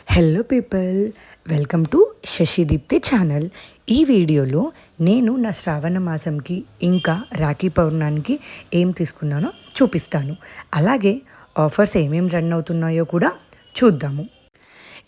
Hello people, welcome to Sasideepthi channel. ఈ వీడియోలో నేను నా శ్రావణ మాసంకి ఇంకా రాఖీ పౌర్ణానికి ఏం తీసుకున్నానో చూపిస్తాను. అలాగే ఆఫర్స్ ఏమేమి రన్ అవుతున్నాయో కూడా చూద్దాము.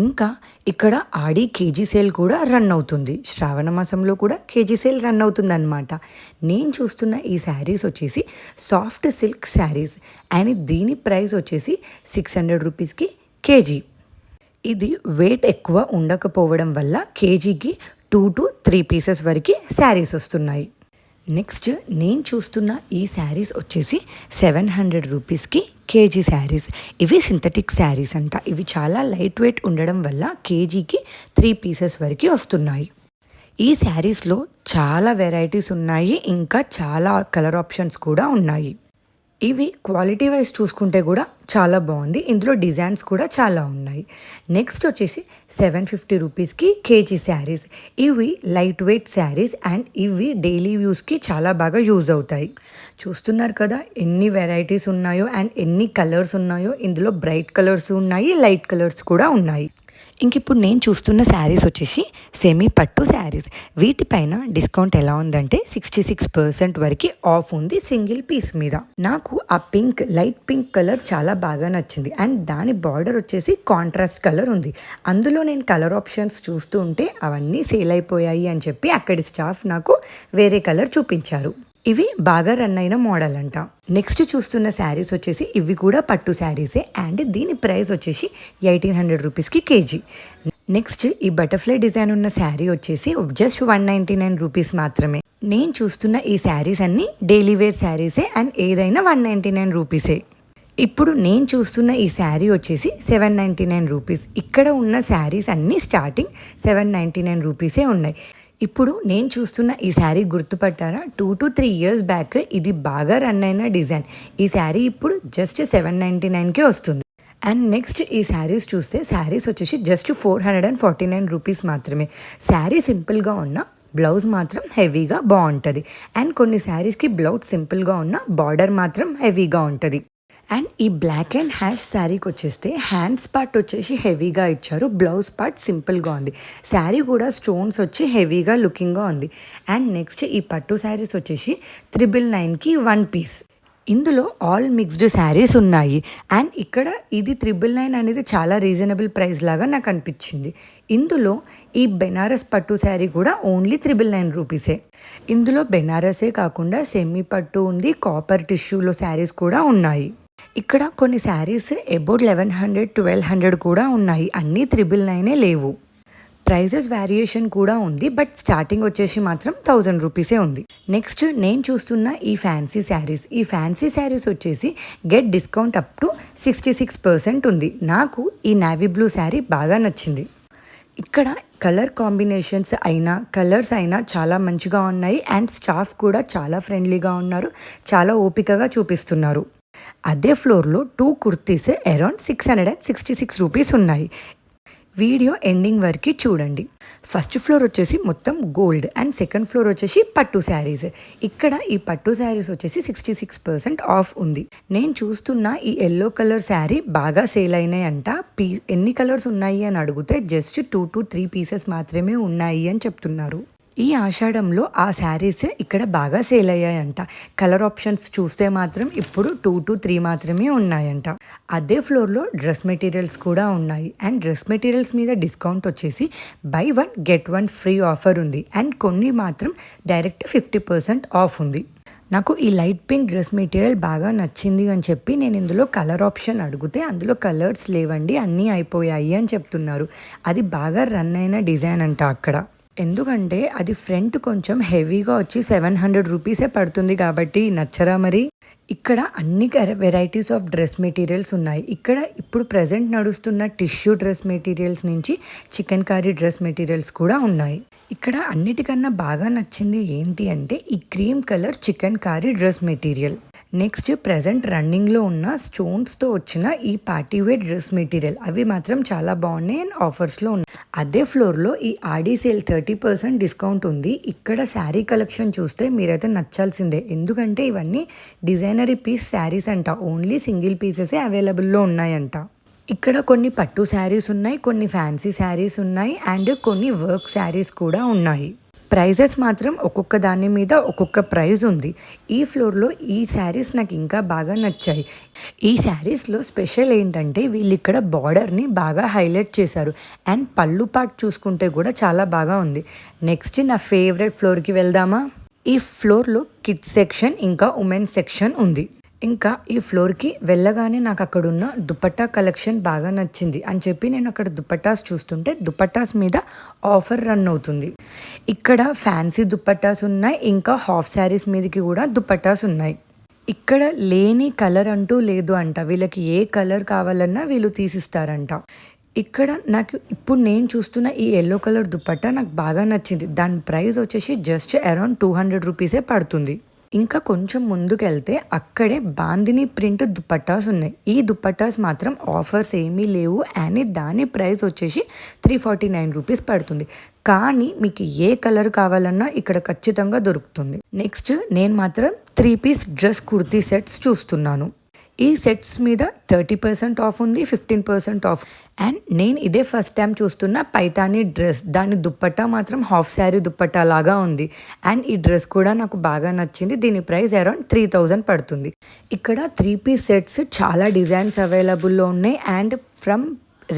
ఇంకా ఇక్కడ ఆడి కేజీ సేల్ కూడా రన్ అవుతుంది. శ్రావణ మాసంలో కూడా కేజీ సేల్ రన్ అవుతుందన్నమాట. నేను చూస్తున్న ఈ శారీస్ వచ్చేసి సాఫ్ట్ సిల్క్ శారీస్ అండ్ దీని ప్రైస్ వచ్చేసి 600 రూపీస్కి కేజీ. ఇది వెయిట్ ఎక్కువ ఉండకపోవడం వల్ల కేజీకి 2 to 3 పీసెస్ వరకు శారీస్ వస్తున్నాయి. నెక్స్ట్ నేను చూస్తున్న ఈ శారీస్ వచ్చేసి 700 రూపీస్కి కేజీ శారీస్. ఇవి సింథటిక్ శారీస్ అంట. ఇవి చాలా లైట్ వెయిట్ ఉండడం వల్ల కేజీకి 3 పీసెస్ వరకు వస్తున్నాయి. ఈ శారీస్లో చాలా వెరైటీస్ ఉన్నాయి, ఇంకా చాలా కలర్ ఆప్షన్స్ కూడా ఉన్నాయి. ఇవి క్వాలిటీ వైజ్ చూసుకుంటే కూడా చాలా బాగుంది. ఇందులో డిజైన్స్ కూడా చాలా ఉన్నాయి. నెక్స్ట్ వచ్చేసి 750 రూపీస్కి కేజీ శారీస్. ఇవి లైట్ వెయిట్ శారీస్ అండ్ ఇవి డైలీ యూస్కి చాలా బాగా యూజ్ అవుతాయి. చూస్తున్నారు కదా ఎన్ని వెరైటీస్ ఉన్నాయో అండ్ ఎన్ని కలర్స్ ఉన్నాయో. ఇందులో బ్రైట్ కలర్స్ ఉన్నాయి, లైట్ కలర్స్ కూడా ఉన్నాయి. ఇంక ఇప్పుడు నేను చూస్తున్న శారీస్ వచ్చేసి సెమీ పట్టు శారీస్. వీటిపైన డిస్కౌంట్ ఎలా ఉందంటే 66% వరకు ఆఫ్ ఉంది సింగిల్ పీస్ మీద. నాకు ఆ పింక్, లైట్ పింక్ కలర్ చాలా బాగా నచ్చింది అండ్ దాని బార్డర్ వచ్చేసి కాంట్రాస్ట్ కలర్ ఉంది. అందులో నేను కలర్ ఆప్షన్స్ చూస్తూ ఉంటే అవన్నీ సేల్ అయిపోయాయి అని చెప్పి అక్కడి స్టాఫ్ నాకు వేరే కలర్ చూపించారు. ఇవి బాగా రన్ అయిన మోడల్ అంట. నెక్స్ట్ చూస్తున్న శారీస్ వచ్చేసి ఇవి కూడా పట్టు శారీసే అండ్ దీని ప్రైస్ వచ్చేసి 1800 రూపీస్కి కేజీ. నెక్స్ట్ ఈ బటర్ఫ్లై డిజైన్ ఉన్న శారీ వచ్చేసి జస్ట్ 199 రూపీస్ మాత్రమే. నేను చూస్తున్న ఈ శారీస్ అన్నీ డైలీ వేర్ శారీసే అండ్ ఏదైనా 199 రూపీసే. ఇప్పుడు నేను చూస్తున్న ఈ శారీ వచ్చేసి 799 రూపీస్. ఇక్కడ ఉన్న శారీస్ అన్నీ స్టార్టింగ్ 799 రూపీసే ఉన్నాయి. ఇప్పుడు నేను చూస్తున్న ఈ శారీ గుర్తుపట్టారా? 2 to 3 ఇయర్స్ బ్యాక్ ఇది బాగా రన్ అయిన డిజైన్. ఈ శారీ ఇప్పుడు జస్ట్ 799కే వస్తుంది. అండ్ నెక్స్ట్ ఈ శారీస్ చూస్తే శారీస్ వచ్చేసి జస్ట్ 449 రూపీస్ మాత్రమే. శారీ సింపుల్గా ఉన్న బ్లౌజ్ మాత్రం హెవీగా బాగుంటుంది. అండ్ కొన్ని శారీస్కి బ్లౌజ్ సింపుల్గా ఉన్న బార్డర్ మాత్రం హెవీగా ఉంటుంది. అండ్ ఈ బ్లాక్ అండ్ హ్యాష్ శారీకి వచ్చేస్తే హ్యాండ్స్ పార్ట్ వచ్చేసి హెవీగా ఇచ్చారు, బ్లౌజ్ పార్ట్ సింపుల్గా ఉంది. శారీ కూడా స్టోన్స్ వచ్చి హెవీగా లుకింగ్గా ఉంది. అండ్ నెక్స్ట్ ఈ పట్టు శారీస్ వచ్చేసి 999కి 1 పీస్. ఇందులో ఆల్ మిక్స్డ్ శారీస్ ఉన్నాయి. అండ్ ఇక్కడ ఇది 999 అనేది చాలా రీజనబుల్ ప్రైస్ లాగా నాకు అనిపించింది. ఇందులో ఈ బెనారస్ పట్టు శారీ కూడా ఓన్లీ 999 రూపీసే. ఇందులో బెనారసే కాకుండా సెమీ పట్టు ఉంది, కాపర్ టిష్యూలో శారీస్ కూడా ఉన్నాయి. ఇక్కడ కొన్ని శారీస్ అబౌట్ 1100, 1200 కూడా ఉన్నాయి. అన్నీ 999 లేవు. ప్రైజెస్ వేరియేషన్ కూడా ఉంది, బట్ స్టార్టింగ్ వచ్చేసి మాత్రం 1000 రూపీసే ఉంది. నెక్స్ట్ నేను చూస్తున్న ఈ ఫ్యాన్సీ శారీస్. ఈ ఫ్యాన్సీ శారీస్ వచ్చేసి గెట్ డిస్కౌంట్ అప్ టు 66% ఉంది. నాకు ఈ నావీ బ్లూ శారీ బాగా నచ్చింది. ఇక్కడ కలర్ కాంబినేషన్స్ అయినా కలర్స్ అయినా చాలా మంచిగా ఉన్నాయి అండ్ స్టాఫ్ కూడా చాలా ఫ్రెండ్లీగా ఉన్నారు, చాలా ఓపికగా చూపిస్తున్నారు. అదే ఫ్లోర్లో 2 కుర్తీస్ అరౌండ్ 666 రూపీస్ ఉన్నాయి. వీడియో ఎండింగ్ వరకు చూడండి. ఫస్ట్ ఫ్లోర్ వచ్చేసి మొత్తం గోల్డ్ అండ్ సెకండ్ ఫ్లోర్ వచ్చేసి పట్టు శారీస్. ఇక్కడ ఈ పట్టు శారీస్ వచ్చేసి 66% ఆఫ్ ఉంది. నేను చూస్తున్న ఈ ఎల్లో కలర్ శారీ బాగా సేల్ అయినాయి అంట. ఎన్ని కలర్స్ ఉన్నాయి అని అడిగితే జస్ట్ 2 to 3 పీసెస్ మాత్రమే ఉన్నాయి అని చెప్తున్నారు. ఈ ఆషాఢంలో ఆ శారీస్ ఇక్కడ బాగా సేల్ అయ్యాయంట. కలర్ ఆప్షన్స్ చూస్తే మాత్రం ఇప్పుడు 2 to 3 మాత్రమే ఉన్నాయంట. అదే ఫ్లోర్లో డ్రెస్ మెటీరియల్స్ కూడా ఉన్నాయి అండ్ డ్రెస్ మెటీరియల్స్ మీద డిస్కౌంట్ వచ్చేసి బై 1 get 1 ఫ్రీ ఆఫర్ ఉంది. అండ్ కొన్ని మాత్రం డైరెక్ట్ 50% ఆఫ్ ఉంది. నాకు ఈ లైట్ పింక్ డ్రెస్ మెటీరియల్ బాగా నచ్చింది అని చెప్పి నేను ఇందులో కలర్ ఆప్షన్ అడిగితే అందులో కలర్స్ లేవండి, అన్నీ అయిపోయాయి అని చెప్తున్నారు. అది బాగా రన్ అయిన డిజైన్ అంట అక్కడ. ఎందుకంటే అది ఫ్రంట్ కొంచెం హెవీగా వచ్చి 700 రూపీసే పడుతుంది కాబట్టి నచ్చరా మరి. ఇక్కడ అన్ని వెరైటీస్ ఆఫ్ డ్రెస్ మెటీరియల్స్ ఉన్నాయి. ఇక్కడ ఇప్పుడు ప్రజెంట్ నడుస్తున్న టిష్యూ డ్రెస్ మెటీరియల్స్ నుంచి చికెన్ కారీ డ్రెస్ మెటీరియల్స్ కూడా ఉన్నాయి. ఇక్కడ అన్నిటికన్నా బాగా నచ్చింది ఏంటి అంటే ఈ cream colour chikankari dress material. Next present రన్నింగ్లో ఉన్న స్టోన్స్తో వచ్చిన ఈ పార్టీవేర్ డ్రెస్ మెటీరియల్ అవి మాత్రం చాలా బాగున్నాయి అండ్ ఆఫర్స్లో ఉన్నాయి. అదే ఫ్లోర్లో ఈ ఆడి సేల్ 30% డిస్కౌంట్ ఉంది. ఇక్కడ శారీ కలెక్షన్ చూస్తే మీరైతే నచ్చాల్సిందే, ఎందుకంటే ఇవన్నీ డిజైనరీ పీస్ శారీస్ అంట. ఓన్లీ సింగిల్ పీసెసే అవైలబుల్లో ఉన్నాయంట. ఇక్కడ కొన్ని పట్టు శారీస్ ఉన్నాయి, కొన్ని ఫ్యాన్సీ శారీస్ ఉన్నాయి అండ్ కొన్ని వర్క్ శారీస్ కూడా ఉన్నాయి. ప్రైజెస్ మాత్రం ఒక్కొక్క దాని మీద ఒక్కొక్క ప్రైజ్ ఉంది. ఈ ఫ్లోర్లో ఈ శారీస్ నాకు ఇంకా బాగా నచ్చాయి. ఈ శారీస్లో స్పెషల్ ఏంటంటే వీళ్ళు ఇక్కడ బార్డర్ని బాగా హైలైట్ చేశారు అండ్ పళ్ళు పార్ట్ చూసుకుంటే కూడా చాలా బాగా ఉంది. నెక్స్ట్ నా ఫేవరెట్ ఫ్లోర్కి వెళ్దామా? ఈ ఫ్లోర్లో కిడ్స్ సెక్షన్ ఇంకా ఉమెన్ సెక్షన్ ఉంది. ఇంకా ఈ ఫ్లోర్కి వెళ్ళగానే నాకు అక్కడున్న దుపట్టా కలెక్షన్ బాగా నచ్చింది అని చెప్పి నేను అక్కడ దుపట్టాస్ చూస్తుంటే దుపట్టాస్ మీద ఆఫర్ రన్ అవుతుంది. ఇక్కడ ఫ్యాన్సీ దుపట్టాస్ ఉన్నాయి, ఇంకా హాఫ్ శారీస్ మీదకి కూడా దుపట్టాస్ ఉన్నాయి. ఇక్కడ లేని కలర్ అంటూ లేదు అంట. వీళ్ళకి ఏ కలర్ కావాలన్నా వీళ్ళు తీసిస్తారంట. ఇక్కడ నాకు ఇప్పుడు నేను చూస్తున్న ఈ ఎల్లో కలర్ దుపట్టా నాకు బాగా నచ్చింది. దాని ప్రైస్ వచ్చేసి జస్ట్ అరౌండ్ 200 రూపీసే పడుతుంది. ఇంకా కొంచెం ముందుకెళ్తే అక్కడే బాందిని ప్రింట్ దుపట్టాస్ ఉన్నాయి. ఈ దుపట్టాస్ మాత్రం ఆఫర్స్ ఏమీ లేవు అండ్ దాని ప్రైస్ వచ్చేసి 349 రూపీస్ పడుతుంది. కానీ మీకు ఏ కలర్ కావాలన్నా ఇక్కడ ఖచ్చితంగా దొరుకుతుంది. నెక్స్ట్ నేను మాత్రం 3 పీస్ డ్రెస్ కుర్తీ సెట్స్ చూస్తున్నాను. ఈ సెట్స్ మీద 30% ఆఫ్ ఉంది, 15% ఆఫ్. అండ్ నేను ఇదే ఫస్ట్ టైం చూస్తున్న పైతానీ డ్రెస్. దాని దుప్పట్టా మాత్రం హాఫ్ శారీ దుప్పట్టా లాగా ఉంది అండ్ ఈ డ్రెస్ కూడా నాకు బాగా నచ్చింది. దీని ప్రైస్ అరౌండ్ 3000 పడుతుంది. ఇక్కడ 3 పీస్ సెట్స్ చాలా డిజైన్స్ అవైలబుల్లో ఉన్నాయి అండ్ ఫ్రమ్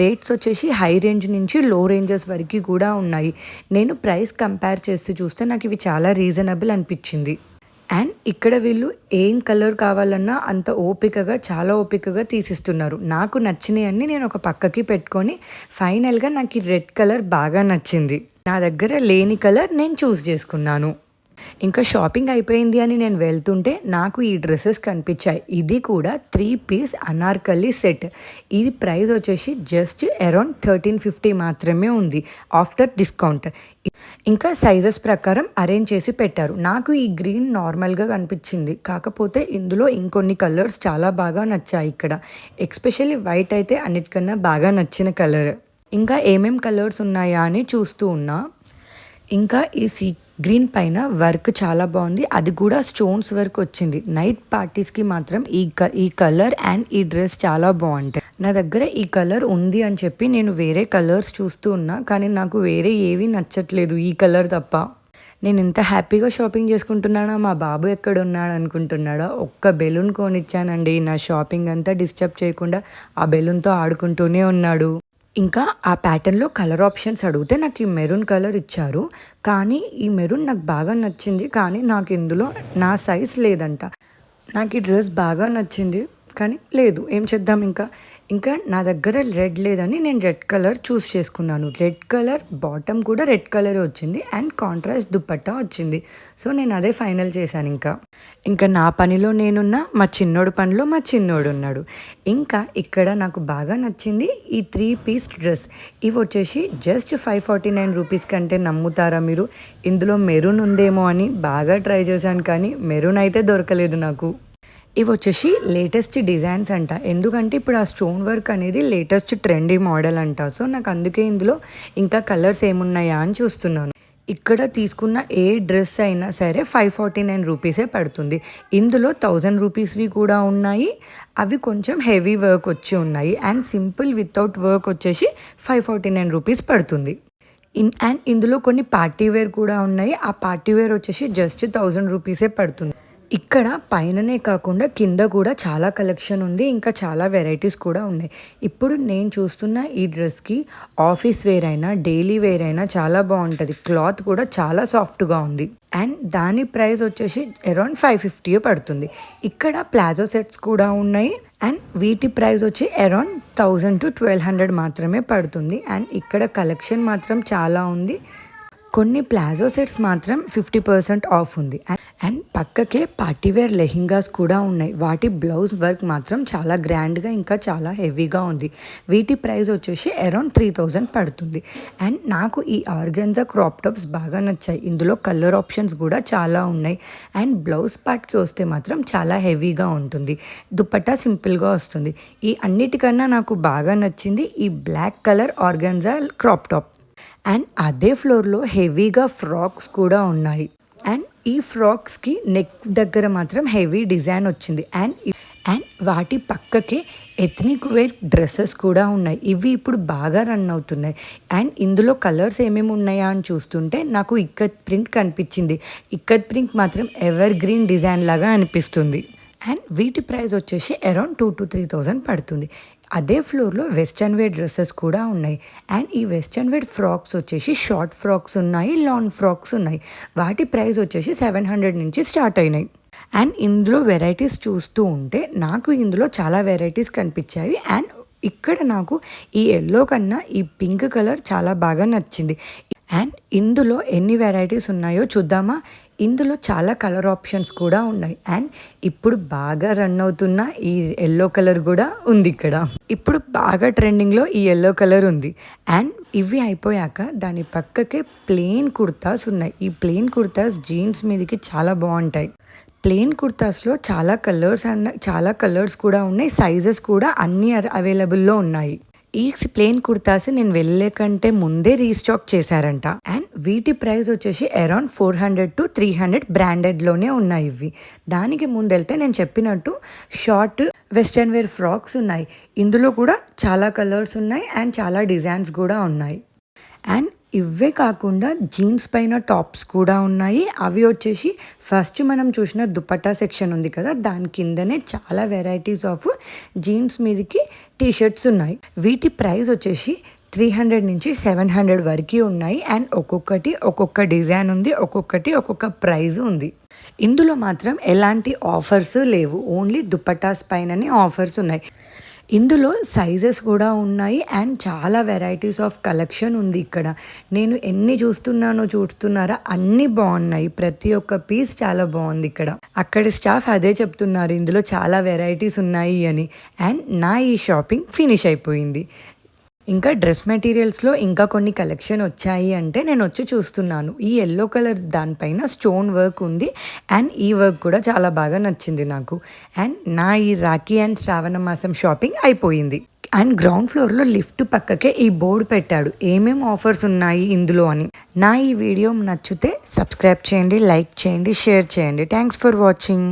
రేట్స్ వచ్చేసి హై రేంజ్ నుంచి లో రేంజెస్ వరకు కూడా ఉన్నాయి. నేను ప్రైస్ కంపేర్ చేసి చూస్తే నాకు ఇవి చాలా రీజనబుల్ అనిపించింది. అండ్ ఇక్కడ వీళ్ళు ఏం కలర్ కావాలన్నా అంత ఓపికగా, చాలా ఓపికగా తీసిస్తున్నారు. నాకు నచ్చినవి అన్నీ నేను ఒక పక్కకి పెట్టుకొని ఫైనల్గా నాకు ఈ రెడ్ కలర్ బాగా నచ్చింది. నా దగ్గర లేని కలర్ నేను చూస్ చేసుకున్నాను. ఇంకా షాపింగ్ అయిపోయింది అని నేను వెళ్తుంటే నాకు ఈ డ్రెస్సెస్ కనిపించాయి. ఇది కూడా 3 పీస్ అనార్కలి సెట్. ఇది ప్రైస్ వచ్చేసి జస్ట్ అరౌండ్ 1350 మాత్రమే ఉంది ఆఫ్టర్ డిస్కౌంట్. ఇంకా సైజెస్ ప్రకారం అరేంజ్ చేసి పెట్టారు. నాకు ఈ గ్రీన్ నార్మల్గా కనిపించింది, కాకపోతే ఇందులో ఇంకొన్ని కలర్స్ చాలా బాగా నచ్చాయి. ఇక్కడ ఎస్పెషల్లీ వైట్ అయితే అన్నిటికన్నా బాగా నచ్చిన కలర్. ఇంకా ఏమేం కలర్స్ ఉన్నాయా అని చూస్తూ ఉన్నా. ఇంకా ఈ గ్రీన్ పైన వర్క్ చాలా బాగుంది, అది కూడా స్టోన్స్ వర్క్ వచ్చింది. నైట్ పార్టీస్కి మాత్రం ఈ కలర్ అండ్ ఈ డ్రెస్ చాలా బాగుంటాయి. నా దగ్గర ఈ కలర్ ఉంది అని చెప్పి నేను వేరే కలర్స్ చూస్తూ ఉన్నా, కానీ నాకు వేరే ఏవి నచ్చట్లేదు ఈ కలర్ తప్ప. నేను ఎంత హ్యాపీగా షాపింగ్ చేసుకుంటున్నానో మా బాబు ఎక్కడ ఉన్నాడు అనుకుంటున్నాడో. ఒక్క బెలూన్ కొనిచ్చానండి, నా షాపింగ్ అంతా డిస్టర్బ్ చేయకుండా ఆ బెలూన్తో ఆడుకుంటూనే ఉన్నాడు. ఇంకా ఆ ప్యాటర్న్లో కలర్ ఆప్షన్స్ అడిగితే నాకు ఈ మెరూన్ కలర్ ఇచ్చారు, కానీ ఈ మెరూన్ నాకు బాగా నచ్చింది, కానీ నాకు ఇందులో నా సైజ్ లేదంట. నాకు ఈ డ్రెస్ బాగా నచ్చింది కానీ లేదు, ఏం చేద్దాం. ఇంకా నా దగ్గర రెడ్ లేదని నేను రెడ్ కలర్ చూస్ చేసుకున్నాను. రెడ్ కలర్ బాటమ్ కూడా రెడ్ కలర్ వచ్చింది అండ్ కాంట్రాస్ట్ దుపట్టా వచ్చింది. సో నేను అదే ఫైనల్ చేశాను. ఇంకా నా పనిలో నేనున్నా, మా చిన్నోడు పనిలో మా చిన్నోడు ఉన్నాడు. ఇంకా ఇక్కడ నాకు బాగా నచ్చింది ఈ 3 పీస్ డ్రెస్. ఇవి వచ్చేసి జస్ట్ 549 రూపీస్ కంటే నమ్ముతారా మీరు? ఇందులో మెరూన్ ఉందేమో అని బాగా ట్రై చేశాను, కానీ మెరూన్ అయితే దొరకలేదు నాకు. ఇవి వచ్చేసి లేటెస్ట్ డిజైన్స్ అంట, ఎందుకంటే ఇప్పుడు ఆ స్టోన్ వర్క్ అనేది లేటెస్ట్ ట్రెండీ మోడల్ అంట. సో నాకు అందుకే ఇందులో ఇంకా కలర్స్ ఏమున్నాయా అని చూస్తున్నాను. ఇక్కడ తీసుకున్న ఏ డ్రెస్ అయినా సరే 549 రూపీసే పడుతుంది. ఇందులో 1000 రూపీస్వి కూడా ఉన్నాయి, అవి కొంచెం హెవీ వర్క్ వచ్చి ఉన్నాయి. అండ్ సింపుల్ వితౌట్ వర్క్ వచ్చేసి 549 రూపీస్ పడుతుంది. అండ్ ఇందులో కొన్ని పార్టీ వేర్ కూడా ఉన్నాయి. ఆ పార్టీ వేర్ వచ్చేసి జస్ట్ 1000 రూపీసే పడుతుంది. ఇక్కడ పైననే కాకుండా కింద కూడా చాలా కలెక్షన్ ఉంది, ఇంకా చాలా వెరైటీస్ కూడా ఉన్నాయి. ఇప్పుడు నేను చూస్తున్న ఈ డ్రెస్కి ఆఫీస్ వేర్ అయినా డైలీ వేర్ అయినా చాలా బాగుంటుంది. క్లాత్ కూడా చాలా సాఫ్ట్గా ఉంది అండ్ దాని ప్రైస్ వచ్చేసి అరౌండ్ 550 పడుతుంది. ఇక్కడ ప్లాజో సెట్స్ కూడా ఉన్నాయి అండ్ వీటి ప్రైస్ వచ్చి అరౌండ్ 1000 to 1200 మాత్రమే పడుతుంది. అండ్ ఇక్కడ కలెక్షన్ మాత్రం చాలా ఉంది. కొన్ని ప్లాజో సెట్స్ మాత్రం 50% ఆఫ్ ఉంది అండ్ పక్కకే పార్టీవేర్ లెహింగాస్ కూడా ఉన్నాయి. వాటి బ్లౌజ్ వర్క్ మాత్రం చాలా గ్రాండ్గా ఇంకా చాలా హెవీగా ఉంది. వీటి ప్రైస్ వచ్చేసి అరౌండ్ 3000 పడుతుంది. అండ్ నాకు ఈ ఆర్గెన్జా క్రాప్ టాప్స్ బాగా నచ్చాయి. ఇందులో కలర్ ఆప్షన్స్ కూడా చాలా ఉన్నాయి అండ్ బ్లౌజ్ పార్ట్కి వస్తే మాత్రం చాలా హెవీగా ఉంటుంది. దుపట్టా సింపుల్గా వస్తుంది. ఈ అన్నిటికన్నా నాకు బాగా నచ్చింది ఈ black colour organza crop top. And అదే ఫ్లోర్లో హెవీగా ఫ్రాక్స్ కూడా ఉన్నాయి అండ్ ఈ ఫ్రాక్స్కి నెక్ దగ్గర మాత్రం హెవీ డిజైన్ వచ్చింది. అండ్ వాటి పక్కకే ఎథ్నిక్ వేర్ డ్రెస్సెస్ కూడా ఉన్నాయి. ఇవి ఇప్పుడు బాగా రన్ అవుతున్నాయి. అండ్ ఇందులో కలర్స్ ఏమేమి ఉన్నాయా అని చూస్తుంటే నాకు ఇక్కత్ ప్రింట్ కనిపించింది. ఇక్కత్ ప్రింట్ మాత్రం ఎవర్ గ్రీన్ డిజైన్ లాగా అనిపిస్తుంది. అండ్ వీటి ప్రైస్ వచ్చేసి అరౌండ్ 2,000 to 3,000 పడుతుంది. అదే ఫ్లోర్లో వెస్ట్రన్ వేర్ డ్రెస్సెస్ కూడా ఉన్నాయి. అండ్ ఈ వెస్ట్రన్ వేర్ ఫ్రాక్స్ వచ్చేసి షార్ట్ ఫ్రాక్స్ ఉన్నాయి, లాంగ్ ఫ్రాక్స్ ఉన్నాయి. వాటి ప్రైస్ వచ్చేసి 700 నుంచి స్టార్ట్ అయినాయి. అండ్ ఇందులో వెరైటీస్ చూస్తూ ఉంటే నాకు ఇందులో చాలా వెరైటీస్ కనిపించాయి. అండ్ ఇక్కడ నాకు ఈ ఎల్లో కన్నా ఈ పింక్ కలర్ చాలా బాగా నచ్చింది. అండ్ ఇందులో ఎన్ని వెరైటీస్ ఉన్నాయో చూద్దామా. ఇందులో చాలా కలర్ ఆప్షన్స్ కూడా ఉన్నాయి. అండ్ ఇప్పుడు బాగా రన్ అవుతున్న ఈ ఎల్లో కలర్ కూడా ఉంది ఇక్కడ. ఇప్పుడు బాగా ట్రెండింగ్లో ఈ ఎల్లో కలర్ ఉంది. అండ్ ఇవి అయిపోయాక దాని పక్కకే ప్లెయిన్ కుర్తాస్ ఉన్నాయి. ఈ ప్లెయిన్ కుర్తాస్ జీన్స్ మీదకి చాలా బాగుంటాయి. ప్లెయిన్ కుర్తాస్లో చాలా కలర్స్ కూడా ఉన్నాయి. సైజెస్ కూడా అన్నీ అవైలబుల్లో ఉన్నాయి. ఈ ప్లెయిన్ కుర్తాస్ నేను వెళ్ళే కంటే ముందే రీస్టాక్ చేశారంట. అండ్ వీటి ప్రైస్ వచ్చేసి అరౌండ్ 400 to 300 బ్రాండెడ్లోనే ఉన్నాయి ఇవి. దానికి ముందు వెళ్తే నేను చెప్పినట్టు షార్ట్ వెస్ట్రన్ వేర్ ఫ్రాక్స్ ఉన్నాయి. ఇందులో కూడా చాలా కలర్స్ ఉన్నాయి అండ్ చాలా డిజైన్స్ కూడా ఉన్నాయి. అండ్ ఇవే కాకుండా జీన్స్ పైన టాప్స్ కూడా ఉన్నాయి. అవి వచ్చేసి ఫస్ట్ మనం చూసిన దుపట్టా సెక్షన్ ఉంది కదా, దాని కిందనే చాలా వెరైటీస్ ఆఫ్ జీన్స్ మీదకి టీషర్ట్స్ ఉన్నాయి. వీటి ప్రైస్ వచ్చేసి 300 నుంచి 700 వరకు ఉన్నాయి. అండ్ ఒక్కొక్కటి ఒక్కొక్క డిజైన్ ఉంది, ఒక్కొక్కటి ఒక్కొక్క ప్రైజ్ ఉంది. ఇందులో మాత్రం ఎలాంటి ఆఫర్స్ లేవు, ఓన్లీ దుపట్టాస్ పైననే ఆఫర్స్ ఉన్నాయి. ఇందులో సైజెస్ కూడా ఉన్నాయి అండ్ చాలా వెరైటీస్ ఆఫ్ కలెక్షన్ ఉంది ఇక్కడ. నేను ఎన్ని చూస్తున్నారా, అన్నీ బాగున్నాయి. ప్రతి ఒక్క పీస్ చాలా బాగుంది ఇక్కడ. అక్కడి స్టాఫ్ అదే చెప్తున్నారు, ఇందులో చాలా వెరైటీస్ ఉన్నాయి అని. అండ్ నా ఈ షాపింగ్ ఫినిష్ అయిపోయింది. ఇంకా డ్రెస్ మెటీరియల్స్లో ఇంకా కొన్ని కలెక్షన్ వచ్చాయి అంటే నేను వచ్చి చూస్తున్నాను. ఈ ఎల్లో కలర్ దానిపైన స్టోన్ వర్క్ ఉంది అండ్ ఈ వర్క్ కూడా చాలా బాగా నచ్చింది నాకు. అండ్ నా ఈ రాఖీ అండ్ శ్రావణ మాసం షాపింగ్ అయిపోయింది. అండ్ గ్రౌండ్ ఫ్లోర్లో లిఫ్ట్ పక్కకే ఈ బోర్డు పెట్టాడు ఏమేమి ఆఫర్స్ ఉన్నాయి ఇందులో అని. నా ఈ వీడియో నచ్చితే సబ్స్క్రైబ్ చేయండి, లైక్ చేయండి, షేర్ చేయండి. Thanks for watching.